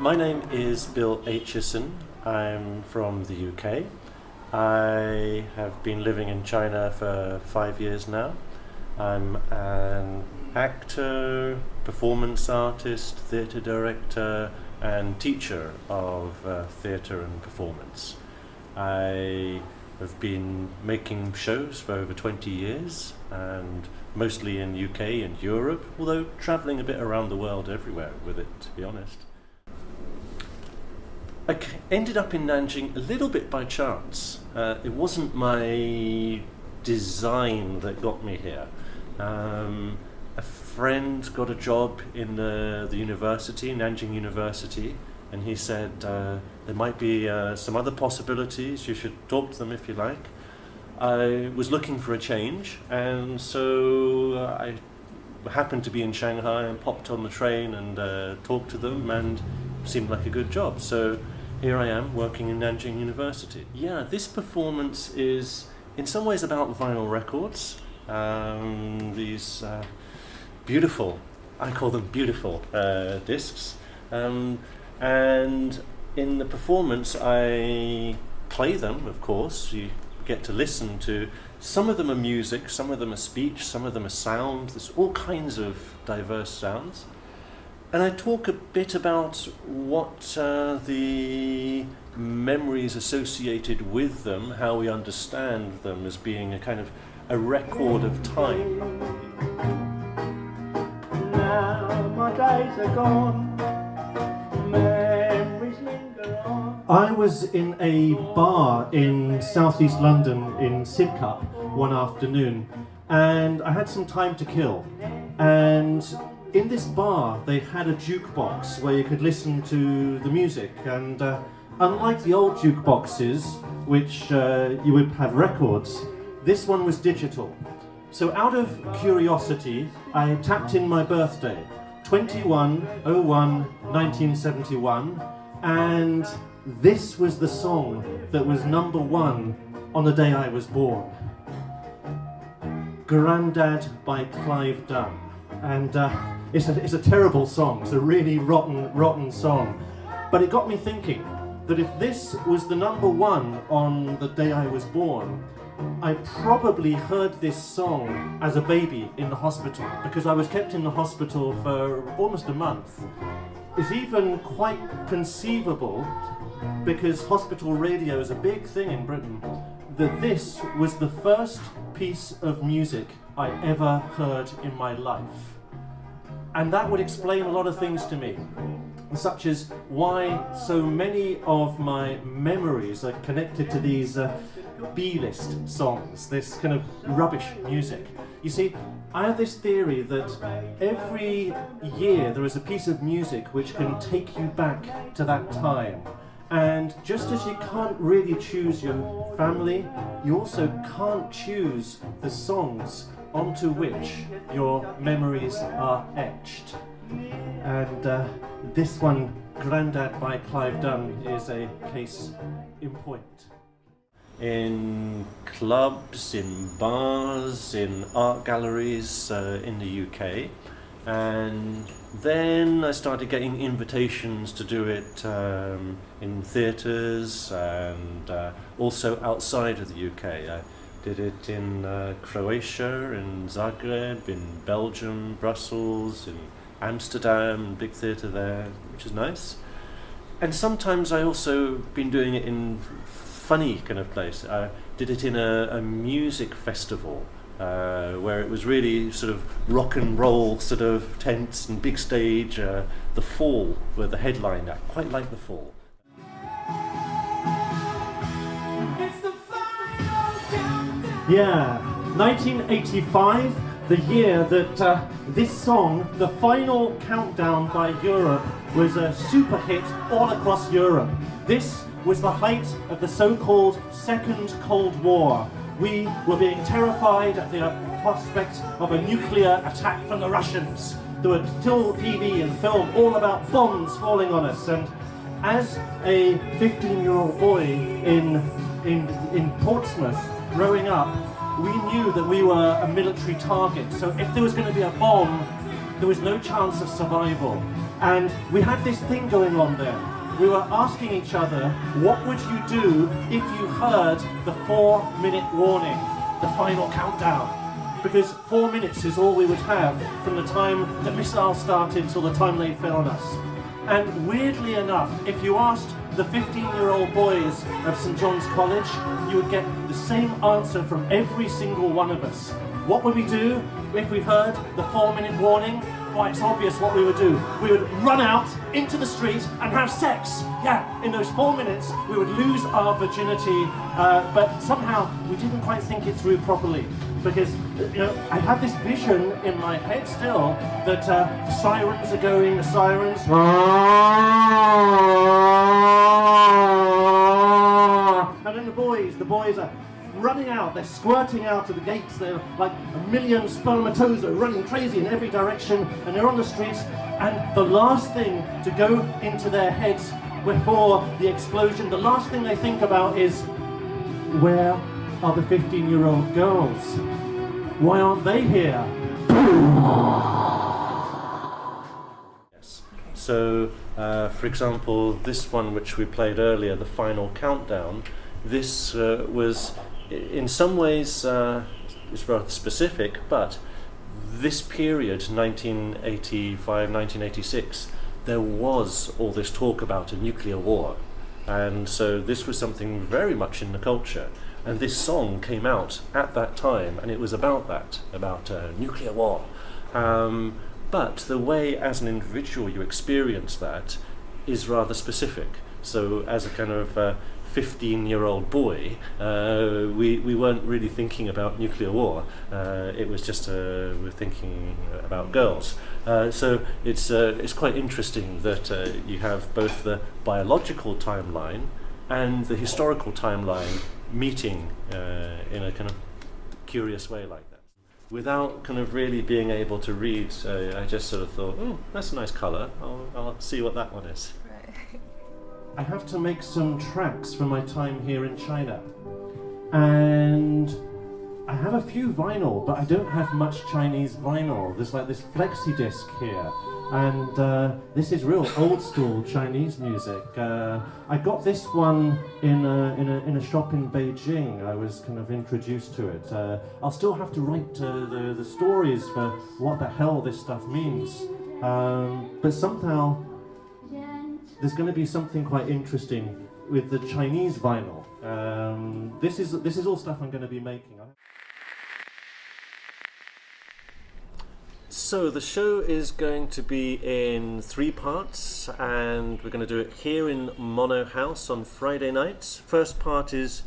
My name is Bill Aitchison. I'm from the UK. I have been living in China for 5 years now. I'm an actor, performance artist, theatre director and teacher of theatre and performance. I have been making shows for over 20 years and mostly in UK and Europe, although travelling a bit around the world everywhere with it, to be honest. I ended up in Nanjing a little bit by chance. It wasn't my design that got me here. A friend got a job in the university, Nanjing University, and he said there might be some other possibilities, you should talk to them if you like. I was looking for a change, and so I happened to be in Shanghai and popped on the train and talked to them, and it seemed like a good job. So here I am working in Nanjing University. Yeah, this performance is in some ways about vinyl records. These beautiful, I call them beautiful discs. And in the performance I play them, of course. You get to listen to, some of them are music, some of them are speech, some of them are sound. There's all kinds of diverse sounds. And I talk a bit about what the memories associated with them, how we understand them as being a kind of a record of time. Now my days are gone, memories linger on. I was in a bar in southeast London in Sidcup one afternoon, and I had some time to kill. And in this bar, they had a jukebox where you could listen to the music, and unlike the old jukeboxes, which you would have records, this one was digital. So out of curiosity, I tapped in my birthday, 21/01/1971, and this was the song that was #1 on the day I was born. Grandad by Clive Dunn. And it's a terrible song, it's a really rotten song. But it got me thinking that if this was the #1 on the day I was born, I probably heard this song as a baby in the hospital, because I was kept in the hospital for almost a month. It's even quite conceivable, because hospital radio is a big thing in Britain, that this was the first piece of music I ever heard in my life. And that would explain a lot of things to me, such as why so many of my memories are connected to these B-list songs, this kind of rubbish music. You see, I have this theory that every year there is a piece of music which can take you back to that time. And just as you can't really choose your family, you also can't choose the songs onto which your memories are etched. And this one, Grandad by Clive Dunn, is a case in point. In clubs, in bars, in art galleries in the UK, and then I started getting invitations to do it in theatres and also outside of the UK. I did it in Croatia, in Zagreb, in Belgium, Brussels, in Amsterdam, big theatre there, which is nice. And sometimes I also been doing it in funny kind of place. I did it in a music festival where it was really sort of rock and roll sort of tents and big stage. The Fall were the headline act, quite like The Fall. Yeah, 1985, the year that this song, The Final Countdown by Europe, was a super hit all across Europe. This was the height of the so-called Second Cold War. We were being terrified at the prospect of a nuclear attack from the Russians. There were still TV and film all about bombs falling on us, and as a 15-year-old boy in Portsmouth growing up, we knew that we were a military target, so if there was going to be a bomb, there was no chance of survival. And we had this thing going on there. We were asking each other, what would you do if you heard the 4-minute warning, the final countdown? Because 4 minutes is all we would have from the time the missiles started till the time they fell on us. And weirdly enough, if you asked the 15-year-old boys of St. John's College, you would get the same answer from every single one of us. What would we do if we heard the 4-minute warning? Well, it's obvious what we would do. We would run out into the street and have sex. Yeah, in those 4 minutes, we would lose our virginity, but somehow we didn't quite think it through properly. Because, you know, I have this vision in my head still that the sirens are going, the sirens. And then the boys are running out, they're squirting out of the gates, they're like a million spermatozoa running crazy in every direction, and they're on the streets, and the last thing to go into their heads before the explosion, the last thing they think about is, where are the 15-year-old girls? Why aren't they here? Yes. So, for example, this one which we played earlier, the final countdown, this was in some ways it's rather specific, but this period, 1985, 1986, there was all this talk about a nuclear war, and so this was something very much in the culture, and this song came out at that time, and it was about that, about nuclear war. But the way as an individual you experience that is rather specific. So as a kind of 15-year-old boy, we weren't really thinking about nuclear war. It was just we're thinking about girls. So it's quite interesting that you have both the biological timeline and the historical timeline meeting in a kind of curious way like that. Without kind of really being able to read, I just sort of thought, oh, that's a nice colour. I'll see what that one is. I have to make some tracks for my time here in China, and I have a few vinyl, but I don't have much Chinese vinyl. There's like this flexi disc here, and this is real old school Chinese music. I got this one in a shop in Beijing. I was kind of introduced to it. I'll still have to write the stories for what the hell this stuff means, but somehow there's going to be something quite interesting with the Chinese vinyl. This is all stuff I'm going to be making. So the show is going to be in 3 parts, and we're going to do it here in Mono House on Friday nights. First part is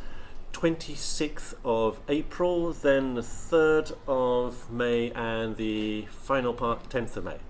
26th of April, then the 3rd of May, and the final part 10th of May.